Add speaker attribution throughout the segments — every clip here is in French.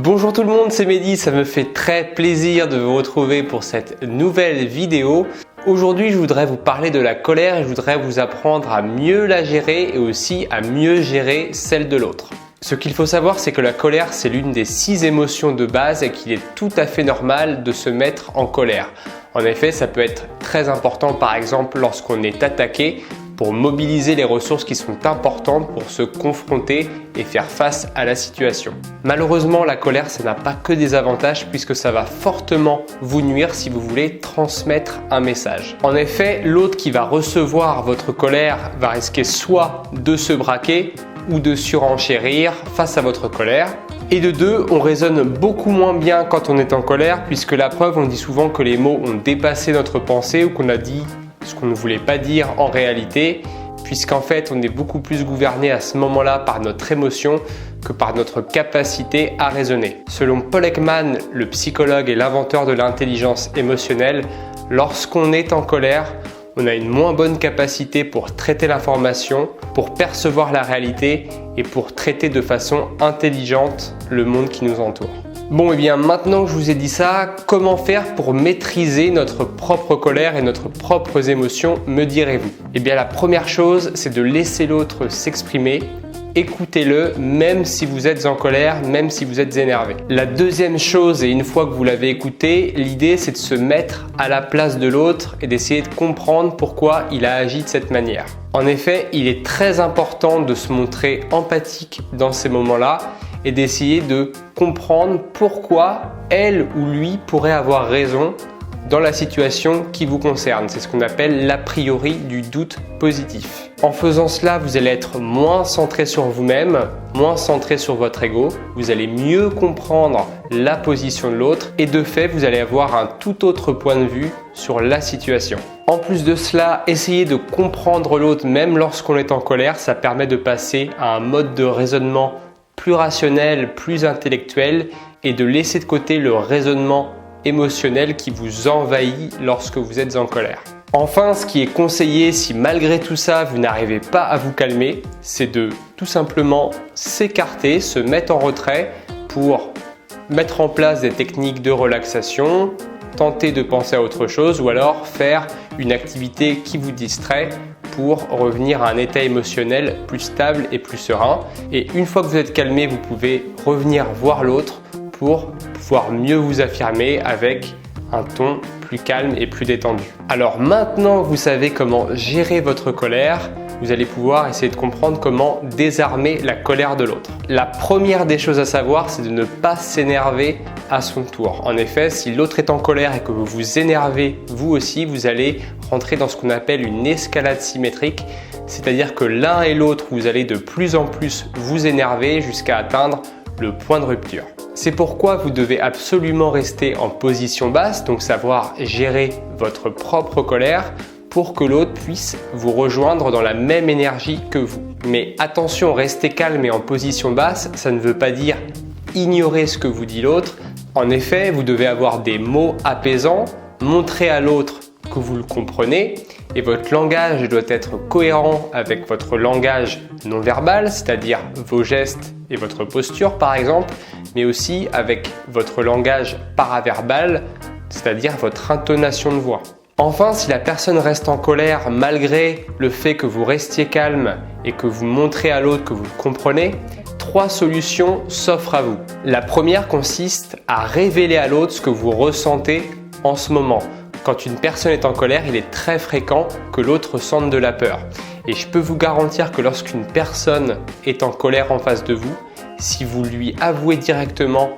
Speaker 1: Bonjour tout le monde, c'est Mehdi, ça me fait très plaisir de vous retrouver pour cette nouvelle vidéo. Aujourd'hui, je voudrais vous parler de la colère et je voudrais vous apprendre à mieux la gérer et aussi à mieux gérer celle de l'autre. Ce qu'il faut savoir, c'est que la colère, c'est l'une des 6 émotions de base et qu'il est tout à fait normal de se mettre en colère. En effet, ça peut être très important par exemple lorsqu'on est attaqué pour mobiliser les ressources qui sont importantes pour se confronter et faire face à la situation. Malheureusement, la colère, ça n'a pas que des avantages puisque ça va fortement vous nuire si vous voulez transmettre un message. En effet, l'autre qui va recevoir votre colère va risquer soit de se braquer ou de surenchérir face à votre colère. Et de deux, on raisonne beaucoup moins bien quand on est en colère puisque la preuve, on dit souvent que les mots ont dépassé notre pensée ou qu'on a dit ce qu'on ne voulait pas dire en réalité, puisqu'en fait on est beaucoup plus gouverné à ce moment-là par notre émotion que par notre capacité à raisonner. Selon Paul Ekman, le psychologue et l'inventeur de l'intelligence émotionnelle, lorsqu'on est en colère, on a une moins bonne capacité pour traiter l'information, pour percevoir la réalité et pour traiter de façon intelligente le monde qui nous entoure. Bon, et bien maintenant que je vous ai dit ça, comment faire pour maîtriser notre propre colère et notre propres émotions, me direz-vous? Eh bien la première chose, c'est de laisser l'autre s'exprimer. Écoutez-le même si vous êtes en colère, même si vous êtes énervé. La deuxième chose, et une fois que vous l'avez écouté, l'idée c'est de se mettre à la place de l'autre et d'essayer de comprendre pourquoi il a agi de cette manière. En effet, il est très important de se montrer empathique dans ces moments-là et d'essayer de comprendre pourquoi elle ou lui pourrait avoir raison dans la situation qui vous concerne. C'est ce qu'on appelle l'a priori du doute positif. En faisant cela, vous allez être moins centré sur vous-même, moins centré sur votre ego. Vous allez mieux comprendre la position de l'autre et de fait, vous allez avoir un tout autre point de vue sur la situation. En plus de cela, essayer de comprendre l'autre même lorsqu'on est en colère, ça permet de passer à un mode de raisonnement plus rationnel, plus intellectuel et de laisser de côté le raisonnement émotionnel qui vous envahit lorsque vous êtes en colère. Enfin, ce qui est conseillé si malgré tout ça vous n'arrivez pas à vous calmer, c'est de tout simplement s'écarter, se mettre en retrait pour mettre en place des techniques de relaxation, tenter de penser à autre chose ou alors faire une activité qui vous distrait pour revenir à un état émotionnel plus stable et plus serein. Et une fois que vous êtes calmé, vous pouvez revenir voir l'autre pour pouvoir mieux vous affirmer avec un ton plus calme et plus détendu. Alors maintenant que vous savez comment gérer votre colère, vous allez pouvoir essayer de comprendre comment désarmer la colère de l'autre. La première des choses à savoir, c'est de ne pas s'énerver à son tour. En effet, si l'autre est en colère et que vous vous énervez vous aussi, vous allez rentrer dans ce qu'on appelle une escalade symétrique, c'est-à-dire que l'un et l'autre, vous allez de plus en plus vous énerver jusqu'à atteindre le point de rupture. C'est pourquoi vous devez absolument rester en position basse, donc savoir gérer votre propre colère pour que l'autre puisse vous rejoindre dans la même énergie que vous. Mais attention, rester calme et en position basse, ça ne veut pas dire ignorer ce que vous dit l'autre. En effet, vous devez avoir des mots apaisants, montrer à l'autre que vous le comprenez et votre langage doit être cohérent avec votre langage non verbal, c'est-à-dire vos gestes et votre posture par exemple, mais aussi avec votre langage paraverbal, c'est-à-dire votre intonation de voix. Enfin, si la personne reste en colère malgré le fait que vous restiez calme et que vous montrez à l'autre que vous le comprenez, 3 solutions s'offrent à vous. La première consiste à révéler à l'autre ce que vous ressentez en ce moment. Quand une personne est en colère, il est très fréquent que l'autre ressente de la peur. Et je peux vous garantir que lorsqu'une personne est en colère en face de vous, si vous lui avouez directement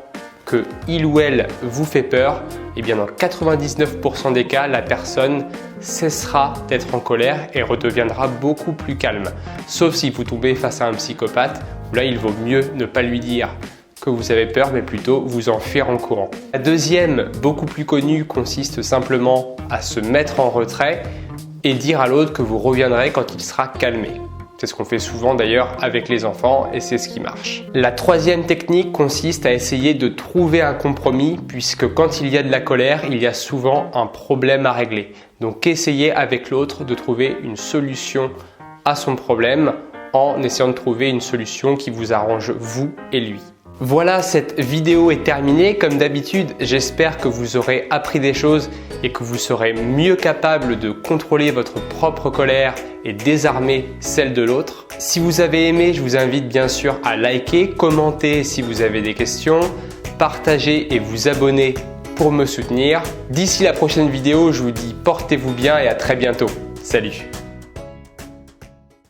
Speaker 1: que il ou elle vous fait peur, et bien dans 99% des cas, la personne cessera d'être en colère et redeviendra beaucoup plus calme. Sauf si vous tombez face à un psychopathe, où là il vaut mieux ne pas lui dire que vous avez peur, mais plutôt vous enfuir en courant. La deuxième, beaucoup plus connue, consiste simplement à se mettre en retrait et dire à l'autre que vous reviendrez quand il sera calmé. C'est ce qu'on fait souvent d'ailleurs avec les enfants et c'est ce qui marche. La troisième technique consiste à essayer de trouver un compromis puisque quand il y a de la colère, il y a souvent un problème à régler. Donc essayez avec l'autre de trouver une solution à son problème en essayant de trouver une solution qui vous arrange vous et lui. Voilà, cette vidéo est terminée. Comme d'habitude, j'espère que vous aurez appris des choses et que vous serez mieux capable de contrôler votre propre colère et désarmer celle de l'autre. Si vous avez aimé, je vous invite bien sûr à liker, commenter si vous avez des questions, partager et vous abonner pour me soutenir. D'ici la prochaine vidéo, je vous dis portez-vous bien et à très bientôt. Salut!